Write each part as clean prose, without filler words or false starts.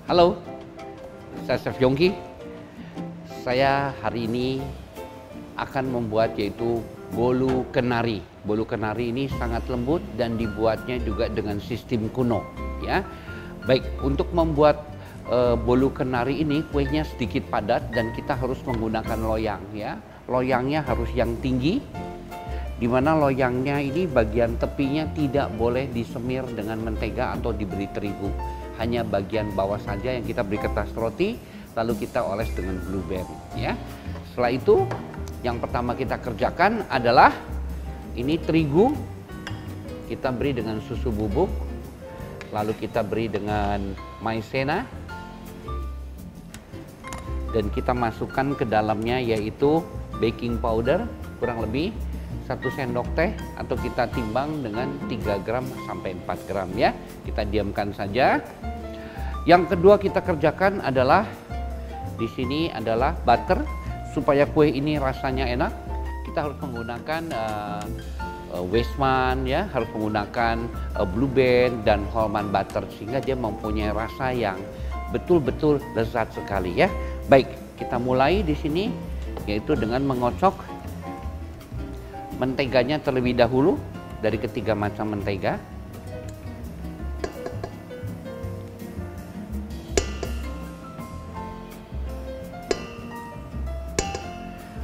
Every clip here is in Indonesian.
Halo, saya Chef Yongki. Saya hari ini akan membuat yaitu bolu kenari. Bolu kenari ini sangat lembut dan dibuatnya juga dengan sistem kuno, ya. Baik, untuk membuat bolu kenari ini kuenya sedikit padat dan kita harus menggunakan loyang, ya. Loyangnya harus yang tinggi, di mana loyangnya ini bagian tepinya tidak boleh disemir dengan mentega atau diberi terigu. Hanya bagian bawah saja yang kita beri kertas roti, lalu kita oles dengan blueberry, ya. Setelah itu, yang pertama kita kerjakan adalah ini terigu, kita beri dengan susu bubuk, lalu kita beri dengan maizena, dan kita masukkan ke dalamnya yaitu baking powder kurang lebih 1 sendok teh atau kita timbang dengan 3 gram sampai 4 gram, ya. Kita diamkan saja. Yang kedua kita kerjakan adalah di sini adalah butter. Supaya kue ini rasanya enak, kita harus menggunakan Westman, ya, harus menggunakan Blue Band dan Hallman butter sehingga dia mempunyai rasa yang betul-betul lezat sekali, ya. Baik, kita mulai di sini yaitu dengan mengocok menteganya terlebih dahulu dari ketiga macam mentega.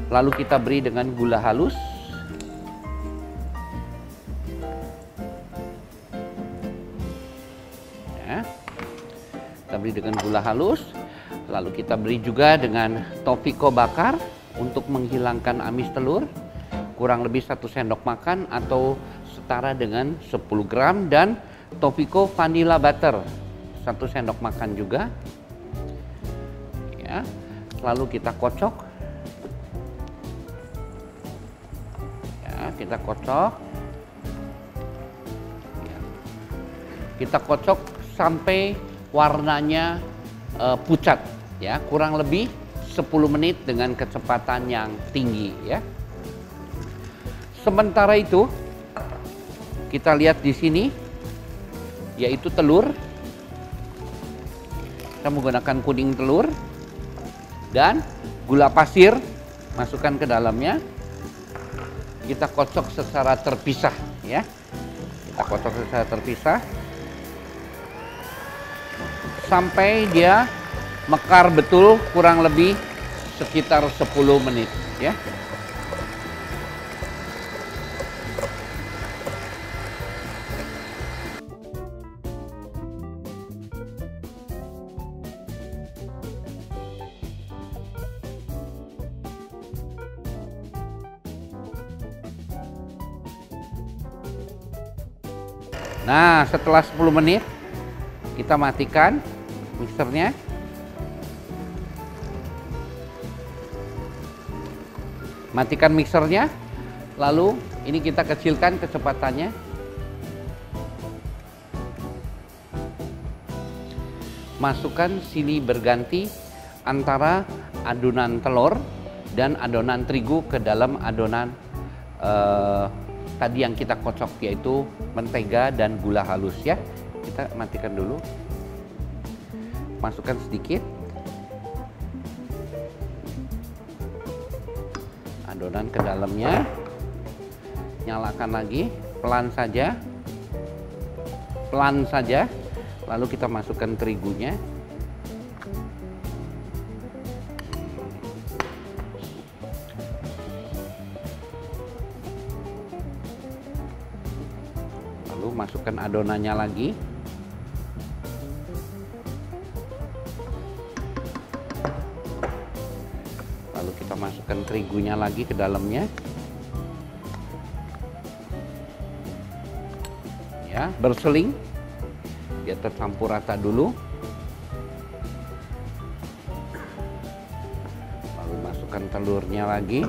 Lalu kita beri dengan gula halus. Ya. Kita beri dengan gula halus. Lalu kita beri juga dengan topiko bakar untuk menghilangkan amis telur. Kurang lebih 1 sendok makan atau setara dengan 10 gram, dan topiko vanilla butter 1 sendok makan juga, ya. Lalu kita kocok, ya, kita kocok, ya. Kita kocok sampai warnanya pucat, ya, kurang lebih 10 menit dengan kecepatan yang tinggi, ya. Sementara itu, kita lihat di sini, yaitu telur. Kita menggunakan kuning telur dan gula pasir, masukkan ke dalamnya. Kita kocok secara terpisah, ya. Kita kocok secara terpisah sampai dia mekar betul, kurang lebih sekitar 10 menit, ya. Nah, setelah 10 menit, kita matikan mixernya. Matikan mixernya, lalu ini kita kecilkan kecepatannya. Masukkan silih berganti antara adonan telur dan adonan terigu ke dalam adonan tadi yang kita kocok, yaitu mentega dan gula halus, ya. Kita matikan dulu. Masukkan sedikit adonan ke dalamnya. Nyalakan lagi, pelan saja. Pelan saja. Lalu kita masukkan terigunya. Masukkan adonannya lagi. Lalu kita masukkan terigunya lagi ke dalamnya. Ya, berseling. Dia tercampur rata dulu. Lalu masukkan telurnya lagi.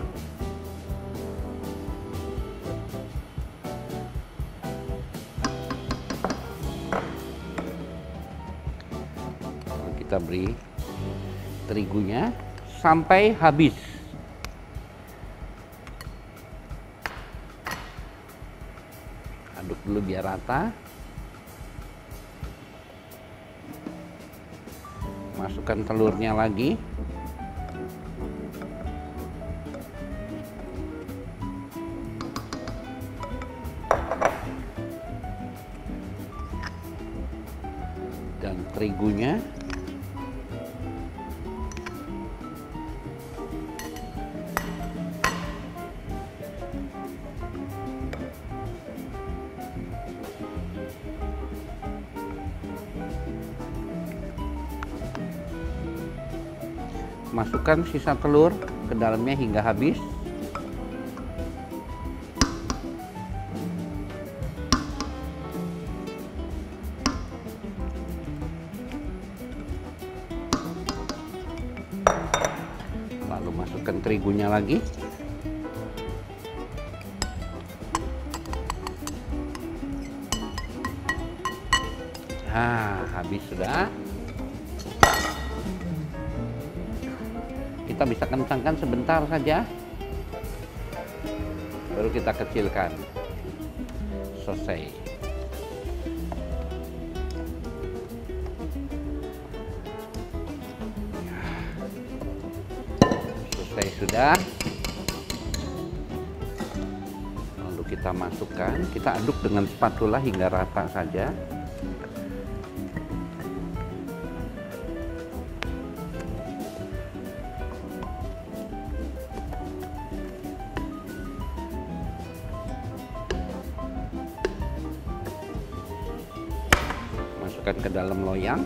Kita beri terigunya sampai habis. Aduk dulu biar rata. Masukkan telurnya lagi. Dan terigunya. Masukkan sisa telur ke dalamnya hingga habis. Lalu masukkan terigunya lagi. Nah, habis sudah. Kita bisa kencangkan sebentar saja, baru kita kecilkan. Selesai. Selesai sudah. Lalu kita masukkan, kita aduk dengan spatula hingga rata saja. Masukkan ke dalam loyang.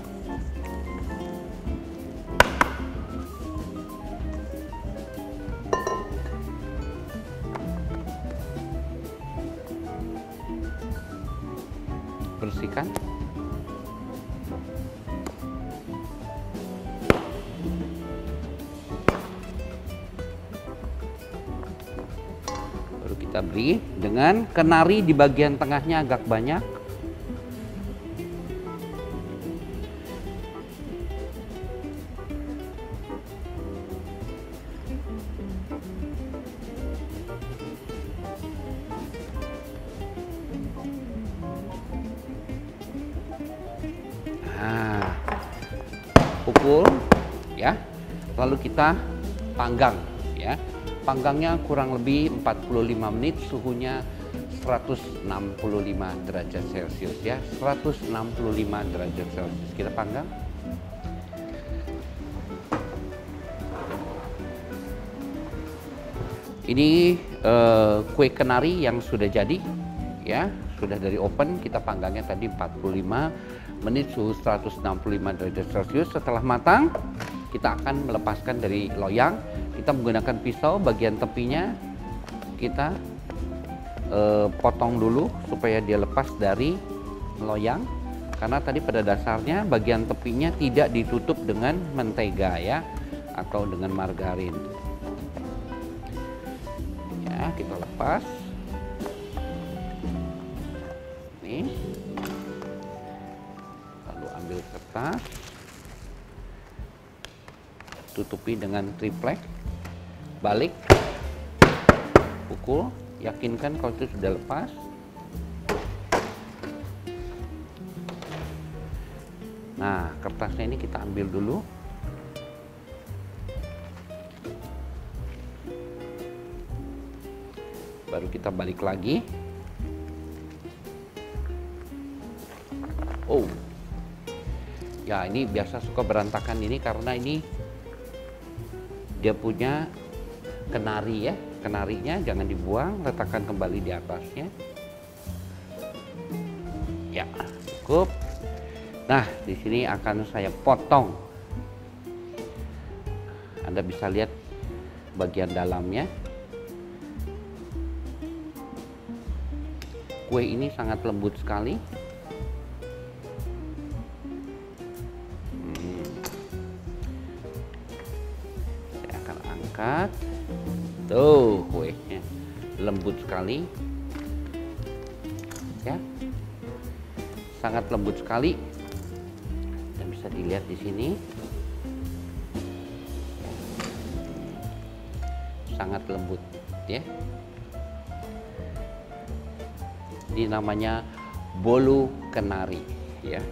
Bersihkan. Baru kita beri dengan kenari di bagian tengahnya agak banyak. Nah, pukul ya. Lalu kita panggang ya. Panggangnya kurang lebih 45 menit, suhunya 165 derajat Celcius ya. 165 derajat Celcius. Kita panggang. Ini kue kenari yang sudah jadi ya, sudah dari oven. Kita panggangnya tadi 45 menit, suhu 165 derajat Celcius. Setelah matang, kita akan melepaskan dari loyang. Kita menggunakan pisau, bagian tepinya kita potong dulu supaya dia lepas dari loyang. Karena tadi pada dasarnya bagian tepinya tidak ditutup dengan mentega ya, atau dengan margarin. Ya, kita lepas. Nih. Lalu ambil kertas, tutupi dengan triplek, balik, pukul, yakinkan kalau itu sudah lepas. Nah, kertasnya ini kita ambil dulu. Baru kita balik lagi. Oh, ya ini biasa suka berantakan ini karena ini dia punya kenari ya. Kenarinya jangan dibuang, letakkan kembali di atasnya. Ya, cukup. Nah, di sini akan saya potong. Anda bisa lihat bagian dalamnya. Kue ini sangat lembut sekali. Saya akan angkat. Tuh, kuenya lembut sekali. Ya. Sangat lembut sekali. Dan bisa dilihat di sini. Sangat lembut, ya. Ini namanya bolu kenari, ya.